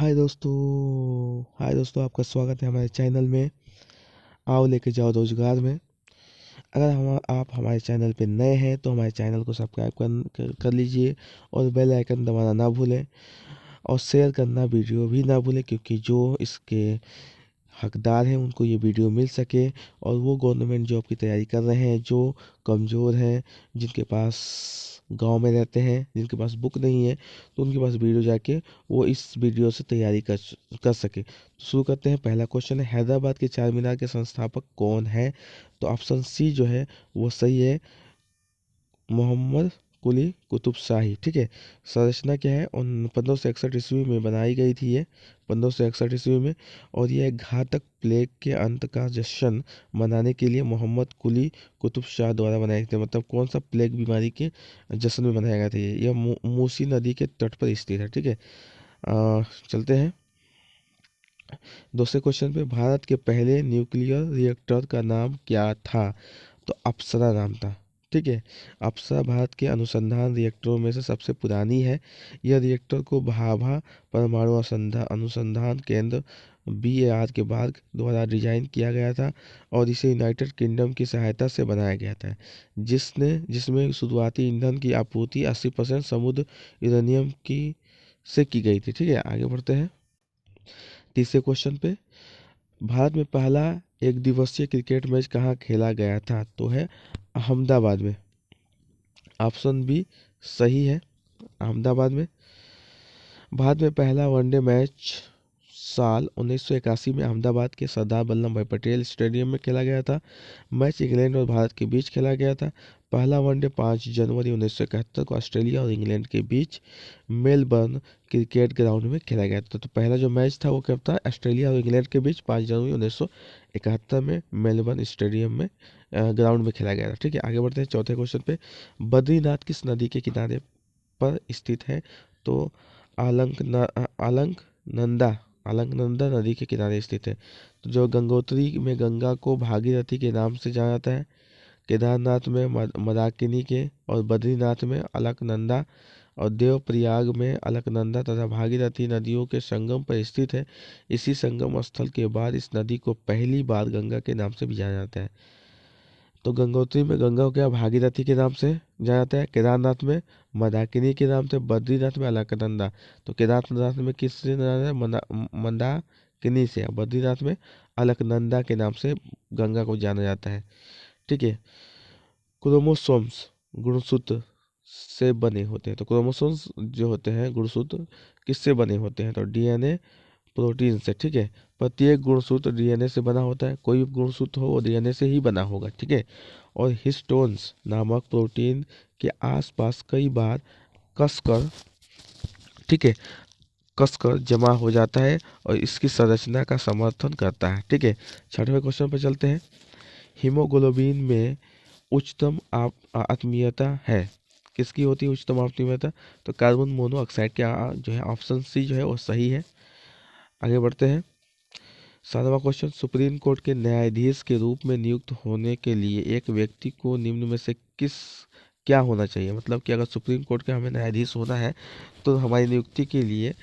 हाय दोस्तों, आपका स्वागत है हमारे चैनल में। आओ लेके जाओ रोजगार में। अगर आप हमारे चैनल पे नए हैं तो हमारे चैनल को सब्सक्राइब कर लीजिए और बेल आइकन दबाना ना भूलें और शेयर करना वीडियो भी ना भूलें, क्योंकि जो इसके हकदार हैं उनको ये वीडियो मिल सके और वो गवर्नमेंट जॉब की तैयारी कर रहे हैं, जो कमज़ोर हैं, जिनके पास गांव में रहते हैं, जिनके पास बुक नहीं है, तो उनके पास वीडियो जाके वो इस वीडियो से तैयारी कर सके। तो शुरू करते हैं। पहला क्वेश्चन है, हैदराबाद के चार मीनार के संस्थापक कौन है? तो ऑप्शन सी जो है वो सही है, मोहम्मद कुली कुतुब शाही। ठीक है। संरचना क्या है? 1561 ईस्वी में बनाई गई थी ये, 1561 ईस्वी में। और यह घातक प्लेग के अंत का जश्न मनाने के लिए मोहम्मद कुली कुतुब शाह द्वारा बनाए गए थे। मतलब कौन सा प्लेग बीमारी के जश्न में बनाया गया था ये? यह मूसी नदी के तट पर स्थित है। ठीक है। चलते हैं दूसरे क्वेश्चन पे। भारत के पहले न्यूक्लियर रिएक्टर का नाम क्या था? तो अप्सरा नाम था। ठीक है। अप्सरा भारत के अनुसंधान रिएक्टरों में से सबसे पुरानी है। यह रिएक्टर को भाभा परमाणु अनुसंधान केंद्र BAR के बाद द्वारा डिजाइन किया गया था और इसे यूनाइटेड किंगडम की सहायता से बनाया गया था, जिसमें शुरुआती ईंधन की आपूर्ति 80% समुद्र यूरेनियम की गई थी। ठीक है। आगे बढ़ते हैं तीसरे क्वेश्चन पे। भारत में पहला एक दिवसीय क्रिकेट मैच कहाँ खेला गया था? तो है अहमदाबाद में। ऑप्शन बी सही है, अहमदाबाद में। भारत में पहला वनडे मैच साल 1981 में अहमदाबाद के सरदार वल्लभ भाई पटेल स्टेडियम में खेला गया था। मैच इंग्लैंड और भारत के बीच खेला गया था। पहला वनडे 5 जनवरी 1971 को ऑस्ट्रेलिया और इंग्लैंड के बीच मेलबर्न क्रिकेट ग्राउंड में खेला गया था। तो पहला जो मैच था वो कब था? ऑस्ट्रेलिया और इंग्लैंड के बीच 5 जनवरी 1971 में मेलबर्न स्टेडियम में ग्राउंड में खेला गया था। ठीक है। आगे बढ़ते हैं चौथे क्वेश्चन पे। बद्रीनाथ किस नदी के किनारे पर स्थित है? तो अलकनंदा अलकनंदा नदी के किनारे स्थित है। तो जो गंगोत्री में गंगा को भागीरथी के नाम से जाना जाता है, केदारनाथ में मंदाकिनी के, और बद्रीनाथ में अलकनंदा, और देवप्रयाग में अलकनंदा तथा भागीरथी नदियों के संगम पर स्थित है। इसी संगम स्थल के बाद इस नदी को पहली बार गंगा के नाम से भी जाना जाता है। तो गंगोत्री में गंगा को क्या भागीरथी के नाम से जाना जाता है, केदारनाथ में मंदाकिनी के नाम से, बद्रीनाथ में अलकनंदा। तो केदारनाथ में किससे जाना है? मंदाकिनी से। बद्रीनाथ में अलकनंदा के नाम से गंगा को जाना जाता है। ठीक है। क्रोमोसोम्स गुणसूत्र से बने होते हैं। तो क्रोमोसोम्स जो होते हैं गुणसूत्र किससे बने होते हैं? तो DNA प्रोटीन से। ठीक है। प्रत्येक गुणसूत्र DNA से बना होता है। कोई भी गुणसूत्र हो वो DNA से ही बना होगा। ठीक है। और हिस्टोन्स नामक प्रोटीन के आसपास कई बार कसकर, ठीक है, कसकर जमा हो जाता है और इसकी संरचना का समर्थन करता है। ठीक है। छठवें क्वेश्चन पर चलते हैं। हीमोग्लोबिन में उच्चतम आत्मीयता है, किसकी होती है उच्चतम आत्मीयता? तो कार्बन मोनोऑक्साइड के जो है ऑप्शन सी जो है वो सही है। आगे बढ़ते हैं। सातवां क्वेश्चन। सुप्रीम कोर्ट के न्यायाधीश के रूप में नियुक्त होने के लिए एक व्यक्ति को निम्न में से क्या होना चाहिए? मतलब कि अगर सुप्रीम कोर्ट का हमें न्यायाधीश होना है तो हमारी नियुक्ति के लिए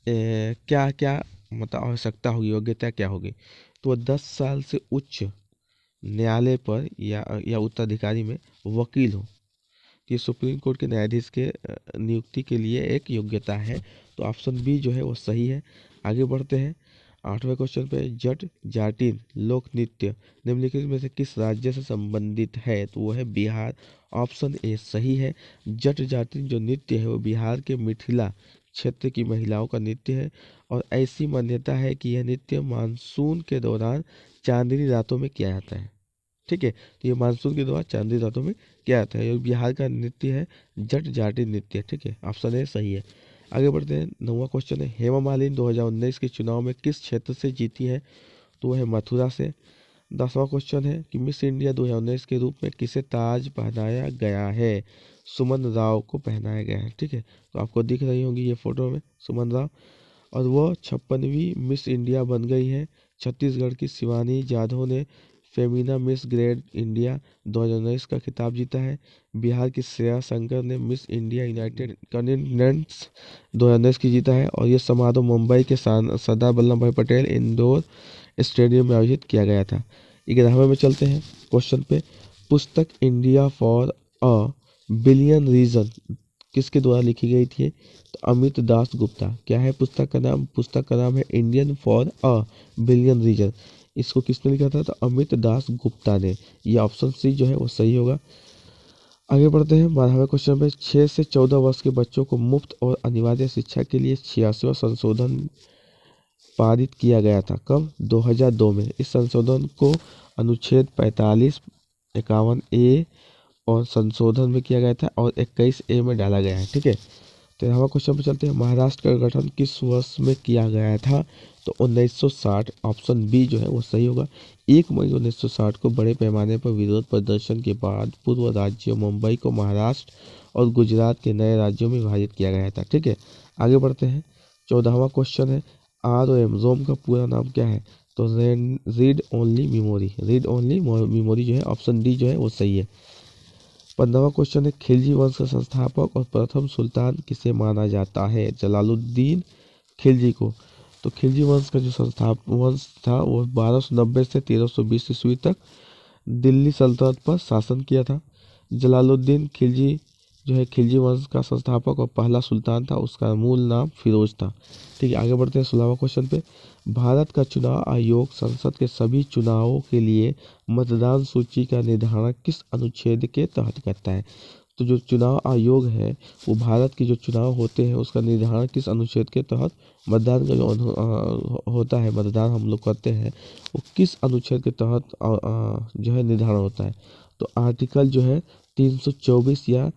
क्या क्या मतलब आवश्यकता होगी, योग्यता क्या होगी? तो 10 साल से उच्च न्यायालय पर या उत्तराधिकारी में वकील हो। ये सुप्रीम कोर्ट के न्यायाधीश के नियुक्ति के लिए एक योग्यता है। तो ऑप्शन बी जो है वो सही है। आगे बढ़ते हैं आठवें क्वेश्चन पे। जट जाटिन लोक नृत्य निम्नलिखित में से किस राज्य से संबंधित है? तो वो है बिहार। ऑप्शन ए सही है। जट जाटिन जो नृत्य है वो बिहार के मिथिला क्षेत्र की महिलाओं का नृत्य है और ऐसी मान्यता है कि यह नृत्य मानसून के दौरान चांदनी रातों में किया जाता है। ठीक है। तो ये मानसून के दौरान चांदनी रातों में किया जाता है। ये बिहार का नृत्य है, जट जाटिन नृत्य। ठीक है। ऑप्शन ए सही है। आगे बढ़ते हैं। 9वां क्वेश्चन है। हेमा मालिनी 2019 के चुनाव में किस क्षेत्र से जीती है? तो वह है मथुरा से। 10वां क्वेश्चन है कि मिस इंडिया 2019 के रूप में किसे ताज पहनाया गया है? सुमन राव को पहनाया गया है। ठीक है। तो आपको दिख रही होंगी ये फोटो में सुमन राव, और वो 56वीं मिस इंडिया बन गई है। छत्तीसगढ़ की शिवानी जाधव ने फेमिना मिस ग्रेट इंडिया 2019 का खिताब जीता है। बिहार की श्रेया शंकर ने मिस इंडिया यूनाइटेड कॉन्टिनेंट्स 2019 की जीता है। और ये समारोह मुंबई के सरदार वल्लभ भाई पटेल इंडोर स्टेडियम में आयोजित किया गया था। 11वें में चलते हैं क्वेश्चन पे। पुस्तक India for a billion reason किसके द्वारा लिखी गई थी? तो अमित दास गुप्ता। क्या है पुस्तक का नाम? पुस्तक का नाम है Indian for a billion reason. इसको किसने लिखा था? तो अमित दास गुप्ता ने। ये ऑप्शन सी जो है वो सही होगा। आगे बढ़ते हैं 12वें क्वेश्चन पे। 6 से 14 वर्ष के बच्चों को मुफ्त और अनिवार्य शिक्षा के लिए 86वां संशोधन पारित किया गया था। कब? 2002 में। इस संशोधन को अनुच्छेद 45, 51A और संशोधन में किया गया था और 21A में डाला गया है। ठीक है। 13वां क्वेश्चन पे चलते हैं। महाराष्ट्र का गठन किस वर्ष में किया गया था? तो 1960। ऑप्शन बी जो है वो सही होगा। 1 मई 1960 को बड़े पैमाने पर विरोध प्रदर्शन के बाद पूर्व राज्यों मुंबई को महाराष्ट्र और गुजरात के नए राज्यों में विभाजित किया गया था। ठीक है। आगे बढ़ते हैं। 14वां क्वेश्चन है। ROM रोम का पूरा नाम क्या है? तो read only memory. Read only memory जो है ऑप्शन डी जो है वो सही है। 15वां क्वेश्चन है। खिलजी वंश का संस्थापक और प्रथम सुल्तान किसे माना जाता है? जलालुद्दीन खिलजी को। तो खिलजी वंश का जो वंश था वो 1290 से 1320 ईस्वी तक दिल्ली सल्तनत पर शासन किया था। जलालुद्दीन खिलजी जो है खिलजी वंश का संस्थापक और पहला सुल्तान था। उसका मूल नाम फिरोज था। ठीक है। आगे बढ़ते हैं 16वां क्वेश्चन पे। भारत का चुनाव आयोग संसद के सभी चुनावों के लिए मतदान सूची का निर्धारण किस अनुच्छेद के तहत करता है? तो जो चुनाव आयोग है वो भारत के जो चुनाव होते हैं उसका निर्धारण किस अनुच्छेद के तहत, मतदान का जो होता है, मतदान हम लोग करते हैं वो किस अनुच्छेद के तहत जो है निर्धारण होता है? तो आर्टिकल जो है 324 या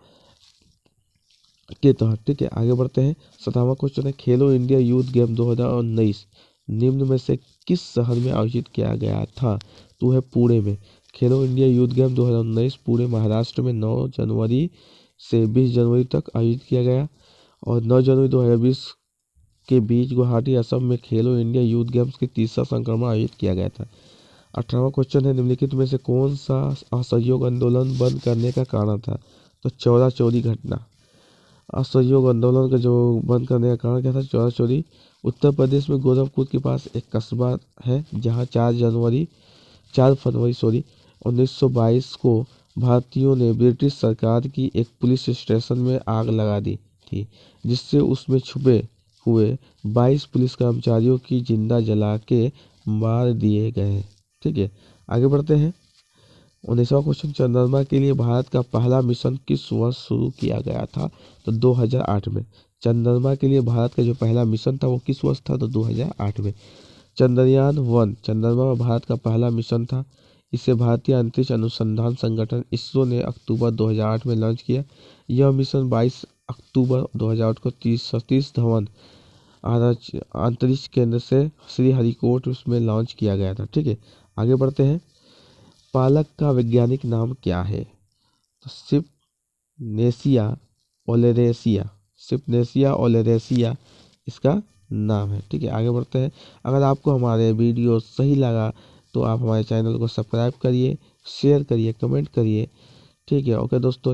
के तहत। ठीक है। आगे बढ़ते हैं। 17वां क्वेश्चन है। खेलो इंडिया यूथ गेम 2019 निम्न में से किस शहर में आयोजित किया गया था? तो है पुणे में। खेलो India youth game 2019 Pune Maharashtra में 9 जनवरी से 20 जनवरी तक आयोजित किया गया। और 9 जनवरी 2020 के बीच गुवाहाटी असम में खेलो इंडिया यूथ गेम्स के तीसरा संस्करण आयोजित किया गया था। 18वां क्वेश्चन है। निम्नलिखित में से कौन सा असहयोग आंदोलन बंद करने का कारण था? तो चौरा चौरी घटना। असहयोग आंदोलन का जो बंद करने का कारण क्या था? चौरा चौरी। उत्तर प्रदेश में गोरखपुर के पास एक कस्बा है जहां 4 फरवरी 1922 को भारतीयों ने ब्रिटिश सरकार की एक पुलिस स्टेशन में आग लगा दी थी, जिससे उसमें छुपे हुए 22 पुलिस कर्मचारियों की जिंदा जला के मार दिए गए। ठीक है। आगे बढ़ते हैं। 19वां क्वेश्चन। चंद्रमा के लिए भारत का पहला मिशन किस वर्ष शुरू किया गया था? तो 2008 में। चंद्रमा के लिए भारत का जो पहला मिशन था वो किस वर्ष था? तो 2008 में। चंद्रयान-1 चंद्रमा में भारत का पहला मिशन था। इसे भारतीय अंतरिक्ष अनुसंधान संगठन इसरो ने अक्टूबर 2008 में लॉन्च किया। यह मिशन 22 अक्टूबर 2008 को सतीश धवन अंतरिक्ष केंद्र से श्रीहरिकोट में लॉन्च किया गया था। ठीक है। आगे बढ़ते हैं। पालक का वैज्ञानिक नाम क्या है? तो सिपनेसिया ओलेरेसिया। सिपनेसिया ओलेरेसिया इसका नाम है। ठीक है। आगे बढ़ते हैं। अगर आपको हमारे वीडियो सही लगा तो आप हमारे चैनल को सब्सक्राइब करिए, शेयर करिए, कमेंट करिए। ठीक है। ओके दोस्तों।